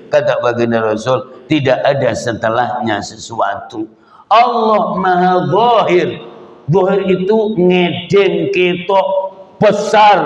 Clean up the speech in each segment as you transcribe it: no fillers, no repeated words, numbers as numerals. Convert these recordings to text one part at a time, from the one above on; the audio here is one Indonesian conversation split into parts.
kata baginda Rasul, tidak ada setelahnya sesuatu. Allah Maha Zahir. Zahir itu ngeden, ketok, besar,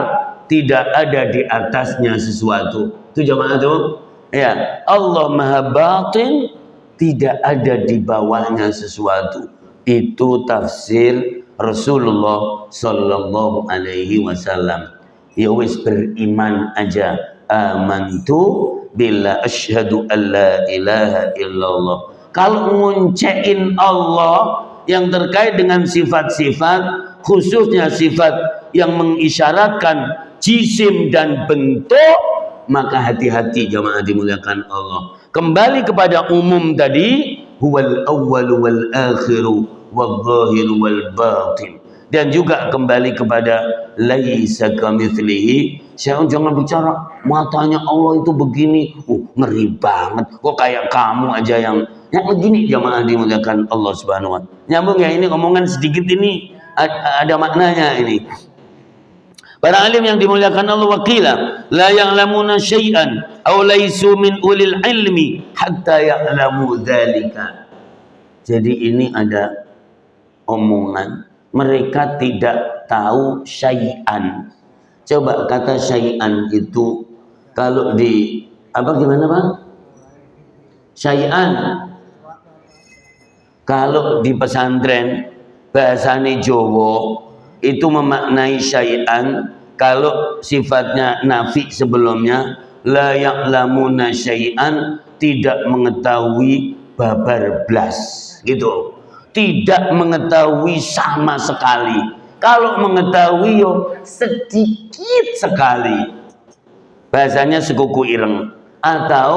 tidak ada di atasnya sesuatu. Itu jamaah tuh. Ya, Allah Maha Batin, tidak ada di bawahnya sesuatu. Itu tafsir Rasulullah sallallahu alaihi wasallam. Ya wis beriman aja. Amantu bila asyhadu alla ilaha illallah. Kalau nguncein Allah yang terkait dengan sifat-sifat, khususnya sifat yang mengisyaratkan jisim dan bentuk, maka hati-hati jamaah dimuliakan Allah. Kembali kepada umum tadi, huwal awwalu wal akhiru wal zahiru wal batin. Dan juga kembali kepada laisa kamitslihi. Jangan bicara matanya Allah itu begini. Ngeri banget. Kok kayak kamu aja yang begini jamaah dimuliakan Allah Subhanahu wa taala. Nyambung ya, ini omongan sedikit ini ada maknanya ini. Para alim yang dimuliakan Allah, wakila la ya'lamuna syai'an aw laisu min ulil ilmi hatta ya'lamu dzalika. Jadi ini ada omongan, mereka tidak tahu syai'an. Coba kata syai'an itu kalau di apa gimana Bang? Syai'an kalau di pesantren bahasane Jawa itu memaknai syai'an, kalau sifatnya nafi sebelumnya la ya'lamuna syai'an, tidak mengetahui babar blas gitu, tidak mengetahui sama sekali. Kalau mengetahui yo sedikit sekali, bahasanya sekuku ireng. Atau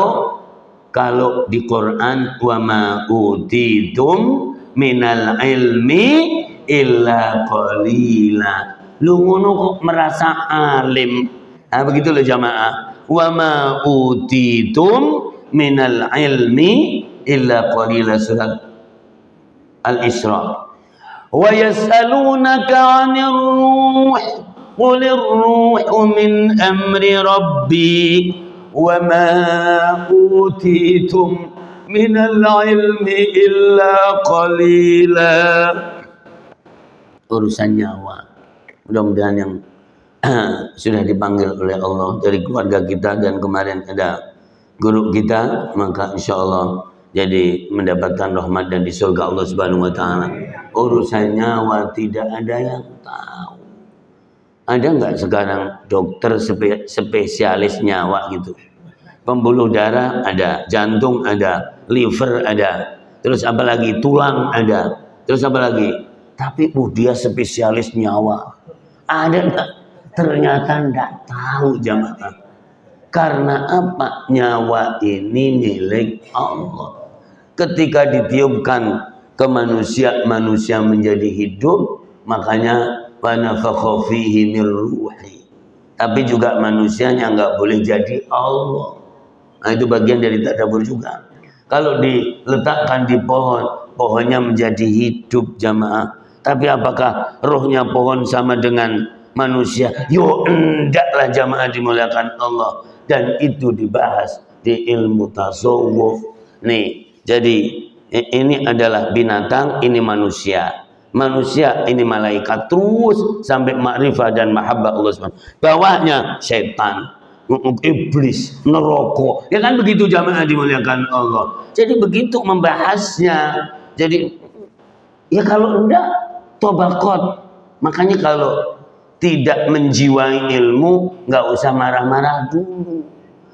kalau di Quran wa ma utitum minal ilmi illa qalila. Lu ngono kok merasa alim. Nah, begitu loh jamaah. Wa ma utitum minal ilmi illa qalila, surat Al-Isra. Wa yas'alunaka 'anir ruh qulir ruhu min amri rabbi wa ma utitum minal ilmi illa qalila. Urusan nyawa. Mudah-mudahan yang sudah dipanggil oleh Allah dari keluarga kita, dan kemarin ada guru kita, maka insya Allah jadi mendapatkan rahmat dan di surga Allah Subhanahu wa taala. Urusan nyawa tidak ada yang tahu. Ada nggak sekarang dokter spesialis nyawa gitu? Pembuluh darah ada, jantung ada, liver ada, terus apa lagi, tulang ada, terus apa lagi? Tapi dia spesialis nyawa. Ada enggak? Ternyata enggak tahu jamaah. Karena apa? Nyawa ini milik Allah. Ketika ditiupkan ke manusia, manusia menjadi hidup, makanya wa nafakha fihi min ruhi. Tapi juga manusianya enggak boleh jadi Allah. Nah, itu bagian dari tadabbur juga. Kalau diletakkan di pohon, pohonnya menjadi hidup jamaah. Tapi apakah rohnya pohon sama dengan manusia? Yo endaklah jamaah dimuliakan Allah. Dan itu dibahas di ilmu tasawuf. Nih, jadi ini adalah binatang, ini manusia. Manusia ini malaikat, terus sampai makrifah dan mahabbah Allah SWT. Bawahnya setan, iblis, neraka. Ya kan begitu jamaah dimuliakan Allah. Jadi begitu membahasnya. Jadi ya kalau enggak tobakot. Makanya kalau tidak menjiwai ilmu, nggak usah marah-marah dulu.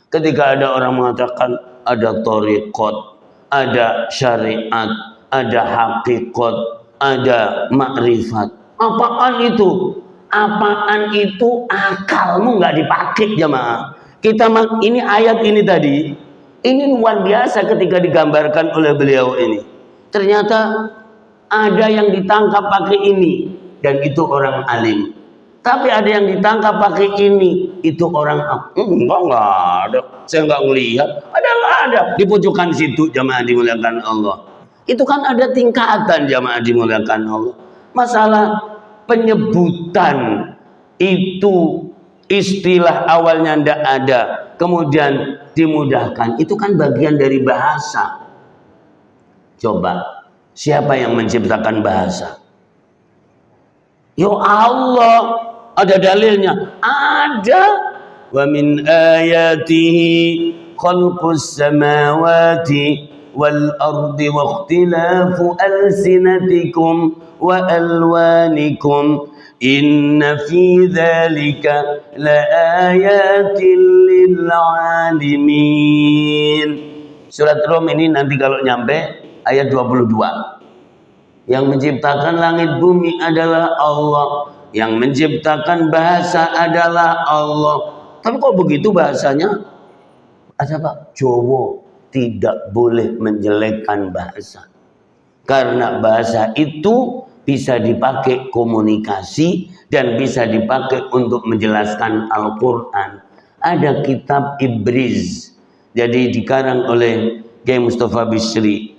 Ketika ada orang mengatakan ada thariqat, ada syariat, ada hakikat, ada makrifat. Apaan itu? Apaan itu? Akalmu nggak dipakai jamaah. Ini ayat ini tadi, ini luar biasa ketika digambarkan oleh beliau ini. Ternyata ada yang ditangkap pakai ini, dan itu orang alim. Tapi ada yang ditangkap pakai ini, itu orang enggak ada. Saya enggak melihat. Ada di pojokan situ jamaah dimuliakan Allah. Itu kan ada tingkatan jamaah dimuliakan Allah. Masalah penyebutan itu istilah awalnya ndak ada, kemudian dimudahkan. Itu kan bagian dari bahasa. Coba, siapa yang menciptakan bahasa? Ya Allah. Ada dalilnya? Ada. Wa min ayatihi khalqus samawati wal ardi wa ikhtilafu alsinatikum wa alwanikum inna fi dzalika laayatin lil alamin. Surat Rum ini nanti kalau nyampe ayat 22. Yang menciptakan langit bumi adalah Allah, yang menciptakan bahasa adalah Allah. Tapi kok begitu bahasanya? Ada Pak, Jawa tidak boleh menjelekkan bahasa. Karena bahasa itu bisa dipakai komunikasi dan bisa dipakai untuk menjelaskan Al-Quran. Ada kitab Ibriz, jadi dikarang oleh Kiai Mustafa Bisri.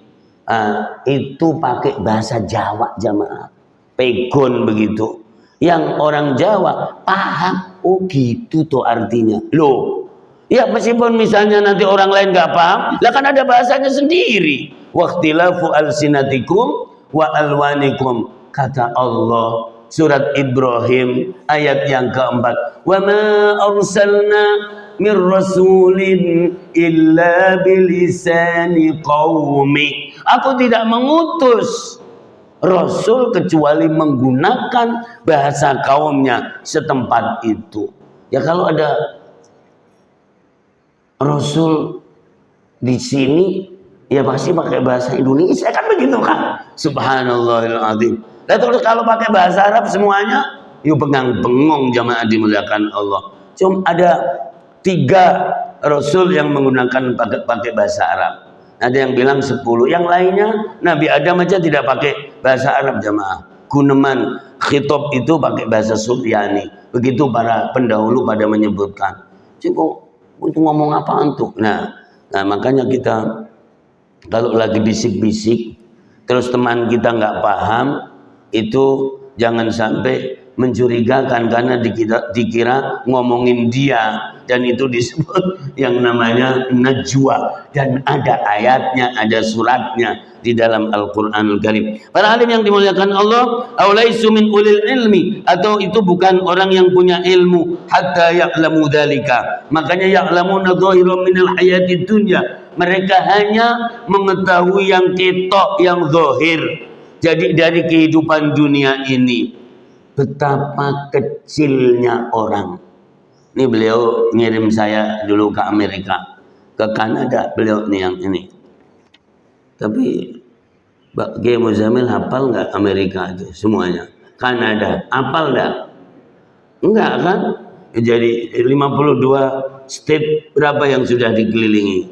Itu pakai bahasa Jawa jamaah. Pegon begitu. Yang orang Jawa paham. Oh gitu tuh artinya. Loh. Ya meskipun misalnya nanti orang lain nggak paham, lah kan ada bahasanya sendiri. Waqtilafu alsinatikum wa alwanikum, kata Allah surat Ibrahim ayat yang keempat. Wa ma arsalna mir rasulin illa bilisani qaumi. Aku tidak mengutus Rasul kecuali menggunakan bahasa kaumnya setempat itu. Ya kalau ada Rasul di sini ya pasti pakai bahasa Indonesia kan begitu kan? Subhanallahil azim. Nah, terus kalau pakai bahasa Arab semuanya yuk bengang-bengong jamaah dimuliakan Allah. Cuma ada 3 Rasul yang menggunakan pakai bahasa Arab. Ada yang bilang 10, yang lainnya Nabi Adam aja tidak pakai bahasa Arab jamaah. Guneman khitab itu pakai bahasa Suryani. Begitu para pendahulu pada menyebutkan. Cukup itu ngomong apaan tuh? Nah makanya kita kalau lagi bisik-bisik terus teman kita nggak paham, itu jangan sampai mencurigakan karena dikira ngomongin dia, dan itu disebut yang namanya najwa, dan ada ayatnya, ada suratnya di dalam Al-Qur'anul Karim. Para alim yang dimuliakan Allah, aulaisu min ulil ilmi, atau itu bukan orang yang punya ilmu, hatta ya'lamu dzalika. Makanya ya'lamuna dhahiran minal hayatid dunya. Mereka hanya mengetahui yang ketok, yang zahir. Jadi dari kehidupan dunia ini, betapa kecilnya orang. Ini beliau ngirim saya dulu ke Amerika, ke Kanada, beliau nih yang ini. Tapi Pak Kiai Muzamil hafal nggak Amerika itu semuanya? Kanada, hafal nggak? Enggak kan? Jadi 52 state berapa yang sudah dikelilingi?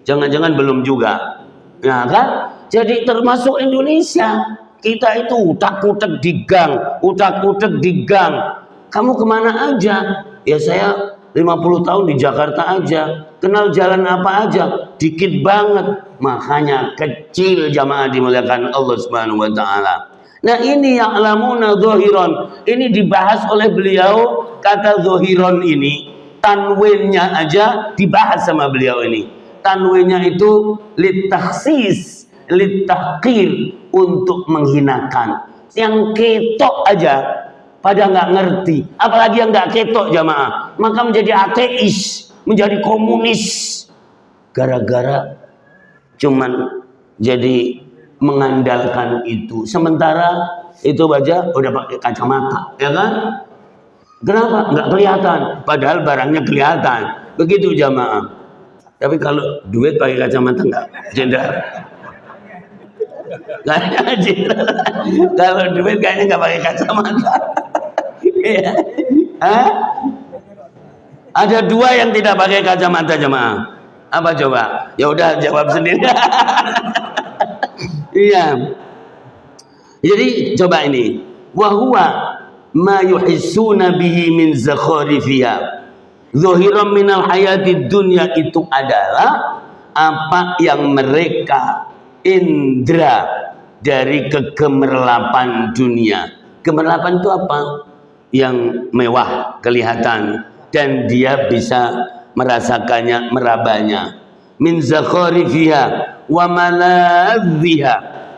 Jangan-jangan belum juga. Nah kan? Jadi termasuk Indonesia. Kita itu utak-utak di gang, utak-utak di gang. Kamu kemana aja? Ya saya 50 tahun di Jakarta aja. Kenal jalan apa aja? Dikit banget. Makanya kecil jamaah dimuliakan Allah Subhanahu wa taala. Nah ini ya'lamuna dhahiran. Ini dibahas oleh beliau, kata dhahiran ini. Tanwinnya aja dibahas sama beliau ini. Tanwinnya itu litakhsis, litahqir, untuk menghinakan. Yang ketok aja pada nggak ngerti, apalagi yang nggak ketok jamaah, maka menjadi ateis, menjadi komunis, gara-gara cuman jadi mengandalkan itu. Sementara itu aja udah pakai kacamata, ya kan? Kenapa? Nggak kelihatan, padahal barangnya kelihatan. Begitu jamaah. Tapi kalau duit pakai kacamata nggak jendar. Kalau duit kayaknya nggak pakai kacamata. Ada 2 yang tidak pakai kacamata jemaah. Apa coba? Ya udah jawab sendiri. Iya. Jadi coba ini. Wa huwa ma yuhissuna bihi min zakharifiha. Zahiran minal hayatid dunya, itu adalah apa yang mereka indra dari kegemerlapan dunia. Gemerlapan itu apa? Yang mewah kelihatan, dan dia bisa merasakannya, merabanya. Min zakharifiha wa maladhiha,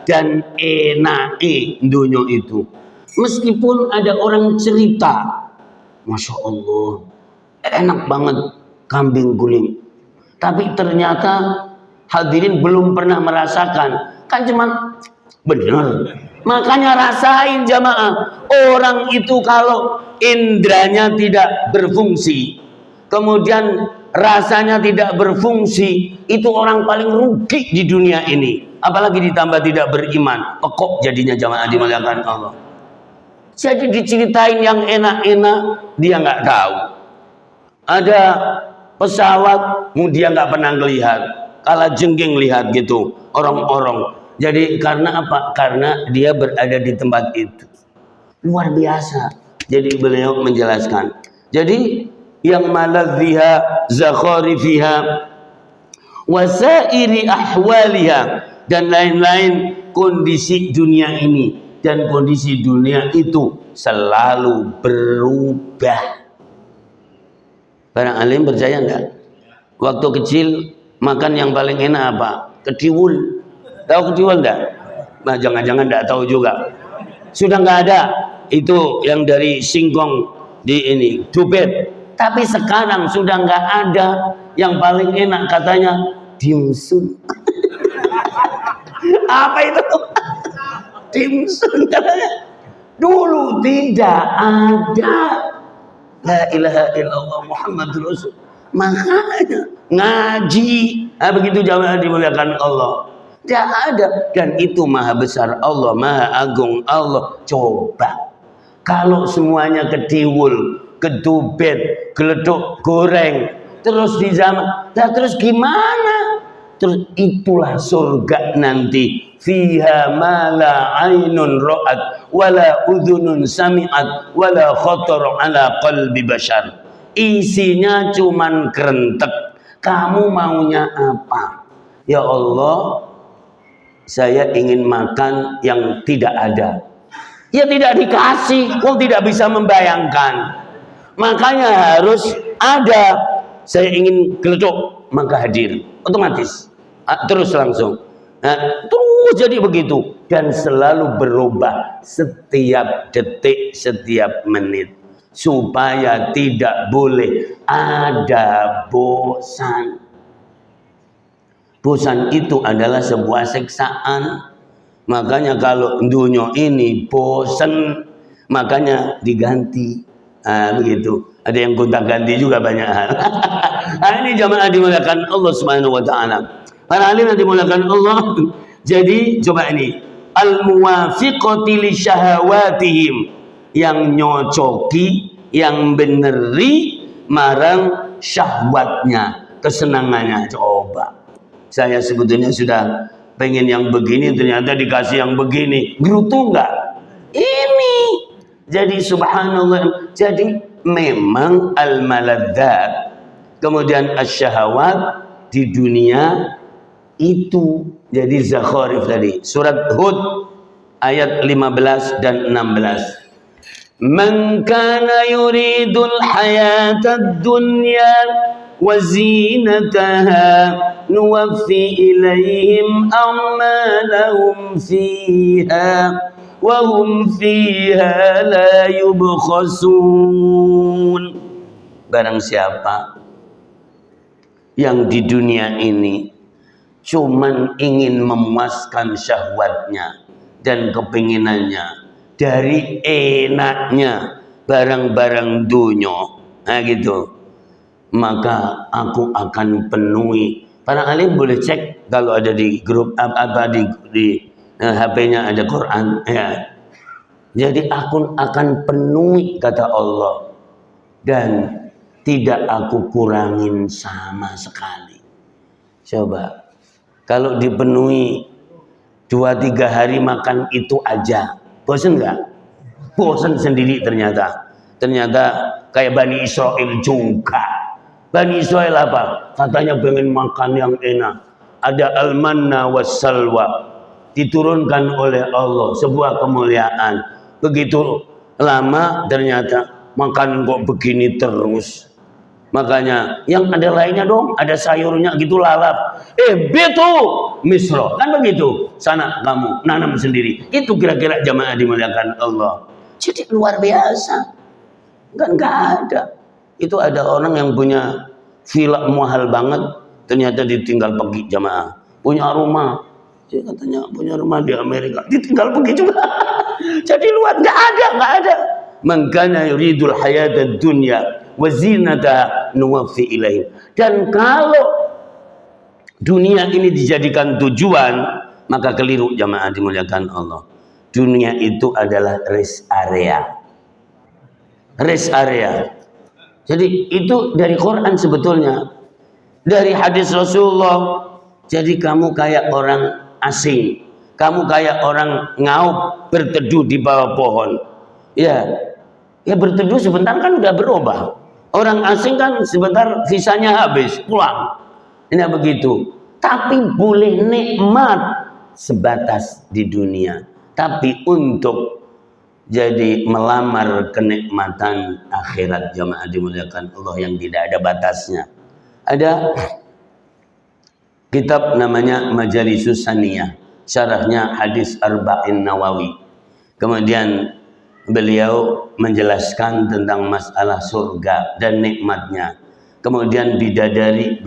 dan enake dunia itu. Meskipun ada orang cerita, Masya Allah, enak banget kambing guling. Tapi ternyata hadirin belum pernah merasakan. Kan cuma benar. Makanya rasain jamaah. Orang itu kalau indranya tidak berfungsi, kemudian rasanya tidak berfungsi, itu orang paling rugi di dunia ini. Apalagi ditambah tidak beriman. Pekok jadinya jamaah dimuliakan Allah. Jadi diceritain yang enak-enak, dia nggak tahu. Ada pesawat, dia nggak pernah lihat. Kala jengking lihat gitu, orang-orang. Jadi karena apa? Karena dia berada di tempat itu. Luar biasa. Jadi beliau menjelaskan. Jadi yang maladhiha, zakharifiha, wasairi ahwaliha, dan lain-lain kondisi dunia ini. Dan kondisi dunia itu selalu berubah. Barang alim percaya enggak? Waktu kecil makan yang paling enak apa? Ketiwul. Tahu ketiwul enggak? Nah, jangan-jangan enggak tahu juga. Sudah enggak ada itu yang dari singkong di ini, dubet. Tapi sekarang sudah enggak ada yang paling enak, katanya dimsum. Apa itu? Dimsum katanya. Dulu tidak ada. La ilaha illallah Muhammadur Rasul. Makanya ngaji, begitu jamaah dimuliakan Allah. Tidak ada, dan itu maha besar Allah, maha agung Allah. Coba kalau semuanya ketiwul, kedubet, geleduk goreng, terus di zaman, terus gimana? Terus itulah surga nanti. Fiha ma la ainun ra'at wala udhunun sami'at wala khatar ala qalbi bashar. Isinya cuman kerentek. Kamu maunya apa? Ya Allah, saya ingin makan yang tidak ada. Ya tidak dikasih, kau tidak bisa membayangkan. Makanya harus ada. Saya ingin geleduk, maka hadir otomatis. Terus langsung. Nah, terus jadi begitu, dan selalu berubah setiap detik, setiap menit, supaya tidak boleh ada bosan. Bosan itu adalah sebuah siksaan. Makanya kalau dunia ini bosan, makanya diganti. Begitu. Ada yang gonta-ganti juga banyak hal. Ini jamaah dimuliakan Allah Subhanahu wa taala. Para alim yang dimuliakan Allah. Jadi coba ini, al-muwafiqati li syahawatihim, yang nyocoki, yang beneri marang syahwatnya, kesenangannya. Coba saya sebetulnya sudah pengen yang begini, ternyata dikasih yang begini, gerutu enggak? Ini jadi subhanallah. Jadi memang al-maladzat, kemudian asyahawat di dunia itu. Jadi zakharif tadi, surat Hud ayat 15 dan 16. Man kana yuridul hayatad dunya wa zinataha nuwaffi ilaihim a'malahum fiha wa hum fiha la yubkhasun. Barang siapa yang di dunia ini cuman ingin memuaskan syahwatnya dan kepinginannya dari enaknya barang-barang dunia, nah gitu, maka aku akan penuhi. Para alim boleh cek kalau ada di grup apa di HP-nya ada Quran, ya. Jadi aku akan penuhi, kata Allah, dan tidak aku kurangin sama sekali. Coba kalau dipenuhi 2-3 hari makan itu aja, bosan nggak? Bosan sendiri ternyata. Ternyata kayak Bani Israel juga. Bani Israel apa? Katanya pengen makan yang enak. Ada al-manna was-salwa, diturunkan oleh Allah, sebuah kemuliaan. Begitu lama ternyata makan kok begini terus. Makanya yang ada lainnya dong, ada sayurnya gitu lalap. Betu misro, kan begitu. Sana kamu nanam sendiri. Itu kira-kira jamaah dimuliakan Allah. Jadi luar biasa. Nggak ada. Itu ada orang yang punya villa mahal banget, ternyata ditinggal pergi jamaah. Punya rumah, dia katanya punya rumah di Amerika, ditinggal pergi juga. Jadi luar nggak ada. Makanya yuridul hayatad dunya wa zinata nuwaffi ilaihim. Dan kalau dunia ini dijadikan tujuan, maka keliru jamaah dimuliakan Allah. Dunia itu adalah rest area. Rest area. Jadi itu dari Quran sebetulnya. Dari hadis Rasulullah. Jadi kamu kayak orang asing. Kamu kayak orang ngaup berteduh di bawah pohon. Ya berteduh sebentar kan udah berubah. Orang asing kan sebentar visanya habis, pulang. Ini begitu. Tapi boleh nikmat sebatas di dunia. Tapi untuk jadi melamar kenikmatan akhirat jamaah dimuliakan Allah yang tidak ada batasnya. Ada kitab namanya Majalisus Saniyah, syarahnya hadis Arba'in Nawawi. Kemudian beliau menjelaskan tentang masalah surga dan nikmatnya. Kemudian bidadari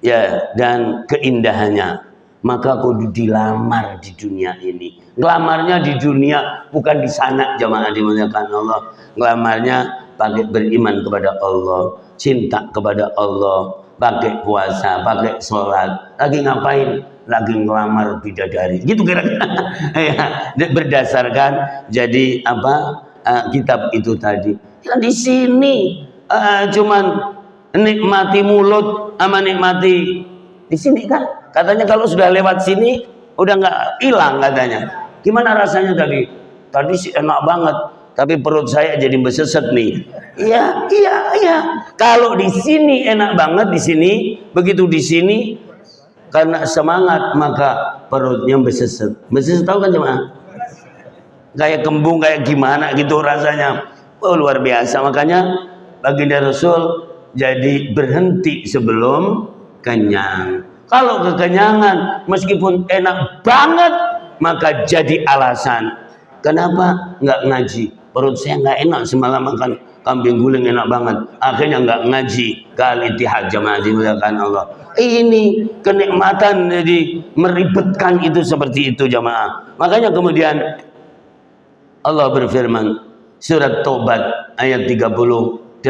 ya, dan keindahannya. Maka kudu dilamar di dunia ini. Ngelamarnya di dunia, bukan di sana jamaah dimuliakan Allah. Ngelamarnya pakai beriman kepada Allah, cinta kepada Allah, pakai puasa, pakai sholat. Lagi ngapain? Lagi ngelamar bidadari. Gitu kira-kira. Berdasarkan jadi apa kitab itu tadi. Ya, di sini cuman nikmati mulut sama nikmati di sini kan. Katanya kalau sudah lewat sini udah nggak hilang katanya. Gimana rasanya tadi? Tadi sih enak banget, tapi perut saya jadi beseset nih. Iya. Kalau di sini enak banget di sini, begitu di sini karena semangat maka perutnya beseset. Beseset tahu kan jemaah? Kayak kembung, kayak gimana gitu rasanya. Oh, luar biasa. Makanya baginda Rasul jadi berhenti sebelum kenyang. Kalau kekenyangan meskipun enak banget maka jadi alasan. Kenapa nggak ngaji? Perut saya nggak enak semalam makan kambing guling enak banget. Akhirnya nggak ngaji. Al-Ittihad jamaah dimuliakan Allah. Ini kenikmatan jadi meribetkan itu seperti itu jamaah. Makanya kemudian Allah berfirman surat Taubat ayat 38.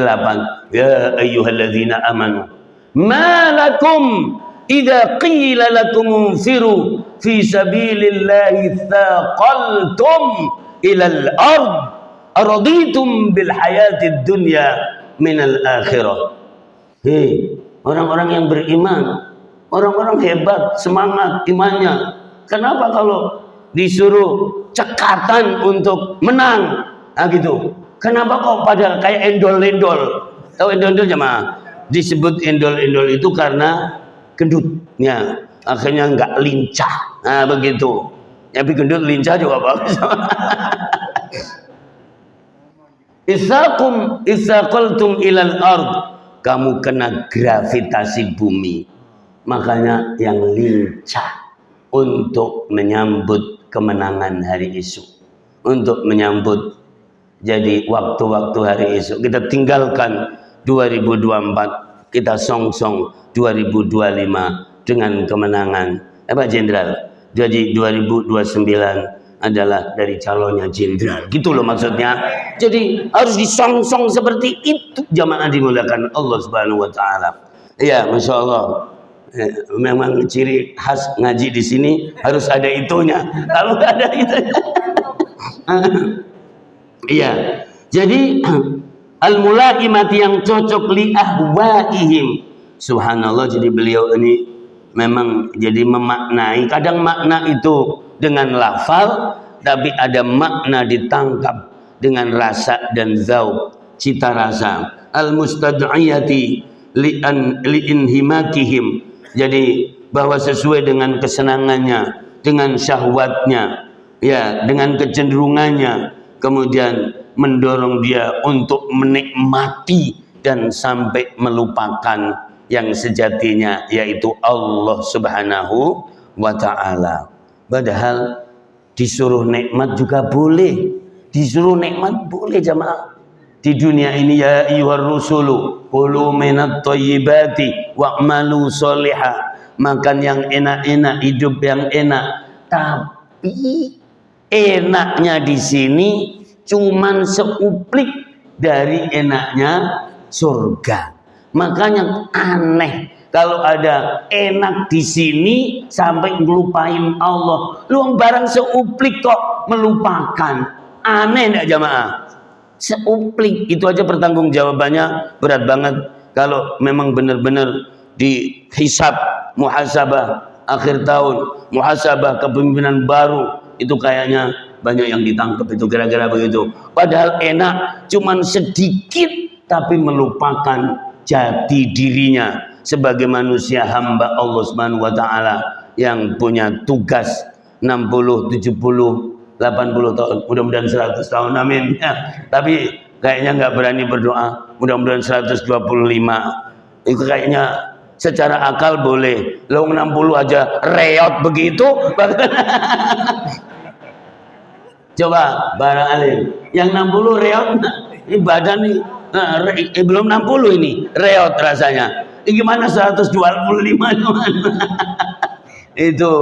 Ya ayyuhalladzina amanu ma lakum idza qila lakum unfiru fi sabilillahi thaqaltum ilal ard araditum bil hayatid dunya minal akhirah. Hei orang-orang yang beriman, orang-orang hebat, semangat imannya. Kenapa kalau disuruh cekatan untuk menang? Nah gitu. Kenapa kok pada kayak endol-endol? Tahu endol-endol jemaah? Disebut endol-endol itu karena gendutnya, akhirnya nggak lincah. Nah begitu. Tapi gendut lincah juga bagus. Isaqaltum ilal ard, kamu kena gravitasi bumi. Makanya yang lincah untuk menyambut kemenangan hari esok, untuk menyambut jadi waktu-waktu hari esok. Kita tinggalkan 2024, kita song-song 2025 dengan kemenangan. Pak Jenderal, jadi 2029 adalah dari calonnya jenderal. Gitu loh maksudnya. Jadi harus disong-song seperti itu jamaah dimuliakan Allah Subhanahu wa taala. Iya, Masya Allah. Memang ciri khas ngaji di sini harus ada itunya. Kalau nggak ada itunya. Iya. Jadi al-mulaimati yang cocok li ahwaihim. Subhanallah, jadi beliau ini memang jadi memaknai. Kadang makna itu dengan lafal, tapi ada makna ditangkap dengan rasa dan zauq, cita rasa. Al-mustad'iyati li'inhimakihim. Jadi bahwa sesuai dengan kesenangannya, dengan syahwatnya, ya, dengan kecenderungannya, kemudian mendorong dia untuk menikmati dan sampai melupakan yang sejatinya yaitu Allah Subhanahu wa ta'ala. Padahal disuruh nikmat juga boleh, disuruh nikmat boleh jamaah. Di dunia ini ya ayyuhar rusulu kulu minat thayyibati wa'malu sholihah, makan yang enak-enak, hidup yang enak. Tapi enaknya di sini cuman seuplik dari enaknya surga. Makanya aneh kalau ada enak di sini sampai ngelupain Allah. Lu barang seuplik kok melupakan. Aneh enggak jamaah? Seuplik itu aja pertanggungjawabannya berat banget. Kalau memang benar-benar dihisab, muhasabah akhir tahun, muhasabah kepemimpinan baru, itu kayaknya banyak yang ditangkap itu kira-kira begitu. Padahal enak cuman sedikit tapi melupakan jati dirinya sebagai manusia hamba Allah Subhanahu wa taala yang punya tugas 60, 70, 80 tahun, mudah-mudahan 100 tahun, amin ya. Tapi kayaknya nggak berani berdoa, mudah-mudahan 125. Itu kayaknya secara akal boleh. Lo 60 aja reot begitu. Coba barang alim yang 60 reot, ini badan nih belum 60 ini reot rasanya. Ini gimana 125 itu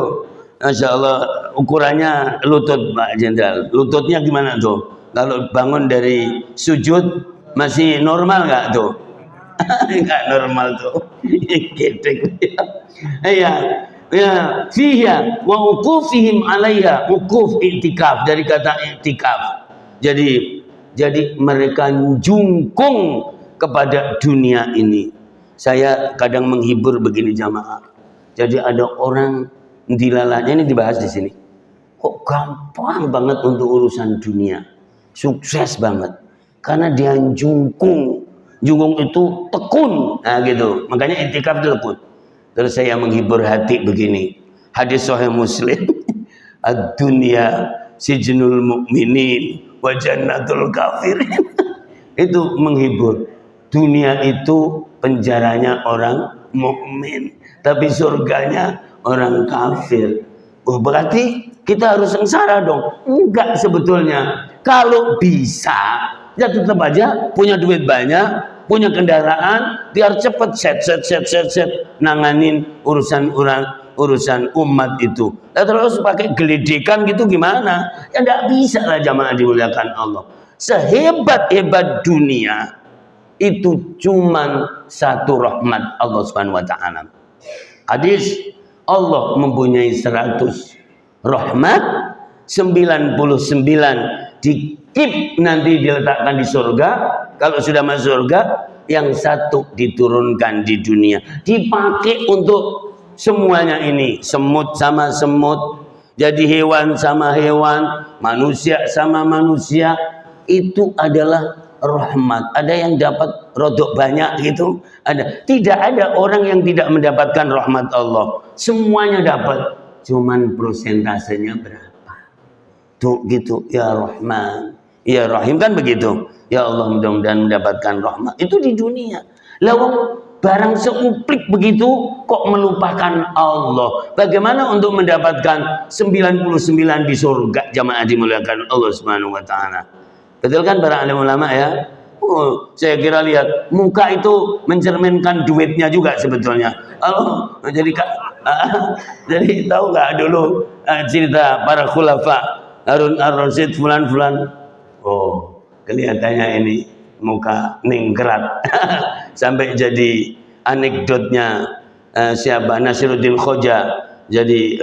Masya Allah ukurannya lutut Pak Jenderal. Lututnya gimana tuh? Kalau bangun dari sujud masih normal nggak tuh? Nggak normal tuh. Gedek. Iya. Ya, fiha wa uqufihim 'alaiha, uquf i'tikaf dari kata i'tikaf. Jadi mereka jungkung kepada dunia ini. Saya kadang menghibur begini jamaah. Jadi ada orang dilalanya ini dibahas di sini. Kok gampang banget untuk urusan dunia. Sukses banget. Karena dia jungkung. Jungkung itu tekun. Nah gitu. Makanya i'tikaf itu tekun. Terus saya menghibur hati begini. Hadis Sahih Muslim. Ad-dunya sijnul mu'minin wa jannatul kafirin. Itu menghibur. Dunia itu penjaranya orang mukmin, tapi surganya orang kafir. Oh, berarti kita harus sengsara dong? Enggak sebetulnya. Kalau bisa, ya tetap aja punya duit banyak, punya kendaraan, biar cepet set nanganin urusan umat itu. Nah, terus pakai geledekan gitu gimana? Ya enggak bisa lah jamaah dimuliakan Allah. Sehebat-hebat dunia itu cuman satu rahmat Allah Subhanahu wa taala. Hadis Allah mempunyai 100 rahmat, 99 dikip nanti diletakkan di surga. Kalau sudah masuk surga, yang satu diturunkan di dunia, dipakai untuk semuanya ini. Semut sama semut, jadi hewan sama hewan, manusia sama manusia. Itu adalah rahmat. Ada yang dapat rodok banyak gitu, ada. Tidak ada orang yang tidak mendapatkan rahmat Allah. Semuanya dapat. Cuman prosentasenya berapa? Tuh gitu, ya Rahman, ya Rahim, kan begitu. Ya Allah, mudah-mudahan mendapatkan rahmat. Itu di dunia. Lawang barang seuplik begitu kok melupakan Allah. Bagaimana untuk mendapatkan 99 di surga jamaah dimuliakan Allah Subhanahu wa taala? Betul kan para alim ulama ya? Oh, saya kira lihat muka itu mencerminkan duitnya juga sebetulnya. Oh, jadi tahu nggak dulu cerita para khulafa Harun ar-Rasyid fulan. Oh, kelihatannya ini muka ningrat. Sampai jadi anekdotnya siapa Nasiruddin Khoja. Jadi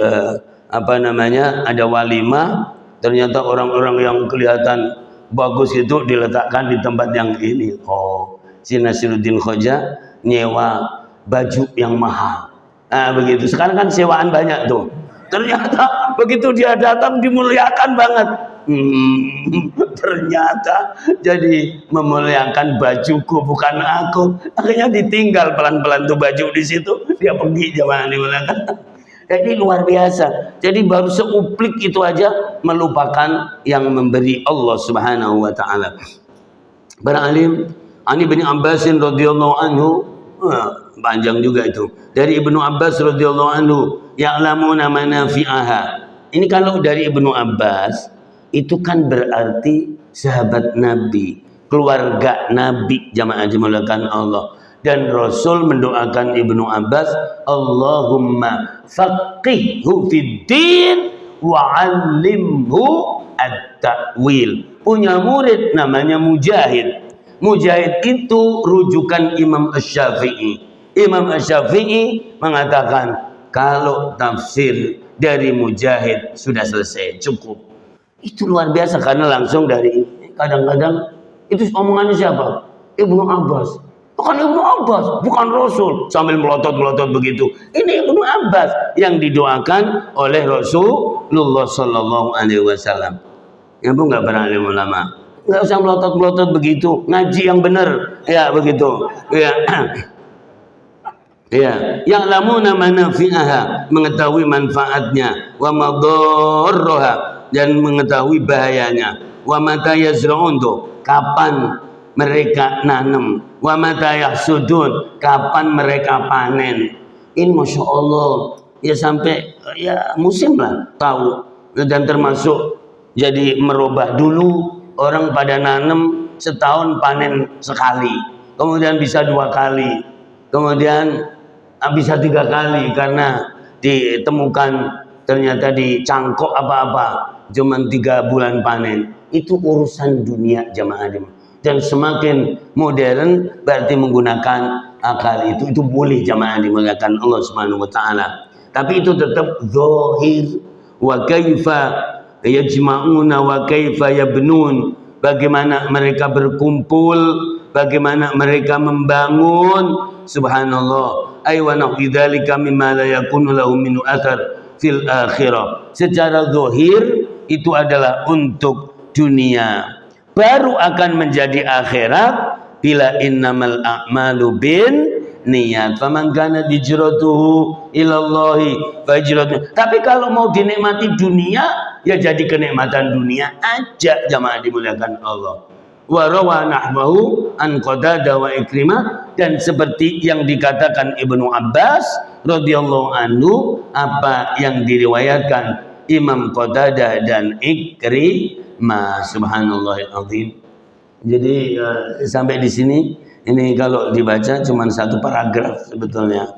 ada walimah, ternyata orang-orang yang kelihatan bagus itu diletakkan di tempat yang ini. Oh, si Nasiruddin Khoja nyewa baju yang mahal. Nah begitu. Sekarang kan sewaan banyak tuh. Ternyata begitu dia datang dimuliakan banget. Ternyata jadi memuliakan bajuku bukan aku. Akhirnya ditinggal pelan-pelan tuh baju di situ. Dia pergi jamaah dimuliakan. Jadi luar biasa. Jadi baru seuplik itu aja melupakan yang memberi Allah Subhanahu wa taala. Para alim, Ani bin Abbas radhiyallahu anhu, panjang juga itu. Dari Ibnu Abbas radhiyallahu anhu, ya'lamuna manafi'aha. Ini kalau dari Ibnu Abbas itu kan berarti sahabat Nabi, keluarga Nabi, jamaah dimulakan Allah. Dan Rasul mendoakan Ibnu Abbas, Allahumma faqihhu fid din wa 'allimhu at-ta'wil. Punya murid namanya Mujahid. Mujahid itu rujukan Imam Asy-Syafi'i. Imam Asy-Syafi'i mengatakan kalau tafsir dari Mujahid sudah selesai, cukup. Itu luar biasa karena langsung dari, kadang-kadang itu omongannya siapa? Ibnu Abbas. Bukan Ibnu Abbas, bukan Rasul. Sambil melotot-melotot begitu. Ini Ibnu Abbas yang didoakan oleh Rasulullah Sallallahu Alaihi Wasallam. Ya bu, nggak pernah alim ulama. Nggak usah melotot-melotot begitu. Ngaji yang benar, ya begitu. Ya. Ya, ya'lamuna manafi'aha, mengetahui manfaatnya, wa madarraha, dan mengetahui bahayanya, wa mata yazra'un, kapan mereka nanam, wa mata yahsudun, kapan mereka panen. Ini Masya Allah, ya sampai ya musim lah tahu. Dan termasuk jadi merubah, dulu orang pada nanam setahun panen sekali, kemudian bisa 2 kali, kemudian bisa 3 kali karena ditemukan ternyata di cangkok apa-apa cuman 3 bulan panen. Itu urusan dunia jamaah. Dan semakin modern berarti menggunakan akal, itu boleh jamaah dimuliakan Allah Subhanahu wa taala. Tapi itu tetap zahir. Wa kaifa yajma'una wa kaifa yabnun, bagaimana mereka berkumpul, bagaimana mereka membangun. Subhanallah. Ay wa nahwi dzalika mimma la yakunu lahum min athar fil akhirah. Secara zahir itu adalah untuk dunia, baru akan menjadi akhirat bila innamal a'malu bin niat. Faman kana hijratuhu ilallahi fahijratuhu. Tapi kalau mau dinikmati dunia, ya jadi kenikmatan dunia aja jamaah dimuliakan Allah. Wa rawa nahwahu an Qatadah wa Ikrimah, dan seperti yang dikatakan Ibnu Abbas radhiyallahu anhu, apa yang diriwayatkan Imam Qatadah dan Ikrimah. Subhanallahil azim. Jadi sampai di sini, ini kalau dibaca cuma 1 paragraf sebetulnya.